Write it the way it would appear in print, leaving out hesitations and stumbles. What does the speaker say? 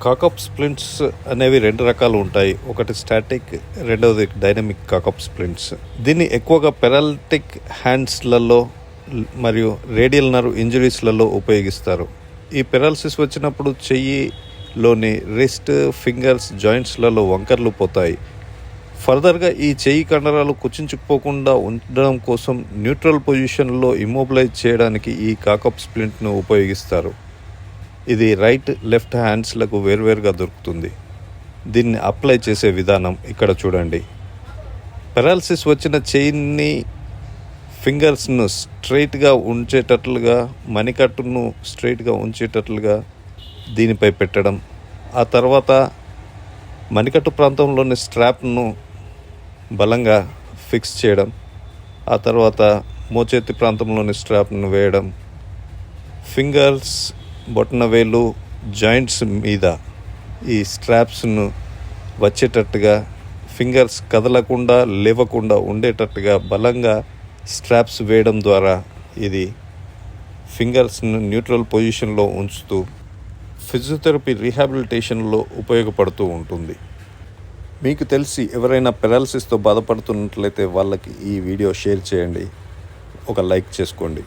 కాకప్ splints అనేవి రెండు రకాలు ఉంటాయి. ఒకటి స్టాటిక్, రెండవది డైనమిక్ కాకప్ స్ప్లింట్స్. దీన్ని ఎక్కువగా పెరాలిటిక్ హ్యాండ్స్లలో మరియు రేడియల్ నర్వ్ ఇంజరీస్లలో ఉపయోగిస్తారు. ఈ పెరాలసిస్ వచ్చినప్పుడు చెయ్యిలోని రిస్ట్, ఫింగర్స్, జాయింట్స్లలో వంకర్లు పోతాయి. ఫర్దర్గా ఈ చెయ్యి కండరాలు కుచించుకుపోకుండా ఉండడం కోసం న్యూట్రల్ పొజిషన్లో ఇమ్మొబిలైజ్ చేయడానికి ఈ కాకప్ స్ప్లింట్ను ఉపయోగిస్తారు. ఇది రైట్, లెఫ్ట్ హ్యాండ్స్లకు వేర్వేరుగా దొరుకుతుంది. దీన్ని అప్లై చేసే విధానం ఇక్కడ చూడండి. పెరాలసిస్ వచ్చిన చెయ్యిని ఫింగర్స్ను స్ట్రైట్గా ఉంచేటట్లుగా, మణికట్టును స్ట్రైట్గా ఉంచేటట్లుగా దీనిపై పెట్టడం. ఆ తర్వాత మణికట్టు ప్రాంతంలోని స్ట్రాప్ను బలంగా ఫిక్స్ చేయడం. ఆ తర్వాత మోచేతి ప్రాంతంలోని స్ట్రాప్ను వేయడం. ఫింగర్స్, బొటనవేలు, జాయింట్స్ మీద ఈ స్ట్రాప్స్ను వచ్చేటట్టుగా, ఫింగర్స్ కదలకుండా లేవకుండా ఉండేటట్టుగా బలంగా స్ట్రాప్స్ వేయడం ద్వారా ఇది ఫింగర్స్ను న్యూట్రల్ పొజిషన్లో ఉంచుతూ ఫిజియోథెరపీ రీహాబిలిటేషన్లో ఉపయోగపడుతూ ఉంటుంది. మీకు తెలిసి ఎవరైనా పెరాలసిస్తో బాధపడుతున్నట్లయితే వాళ్ళకి ఈ వీడియో షేర్ చేయండి, ఒక లైక్ చేసుకోండి.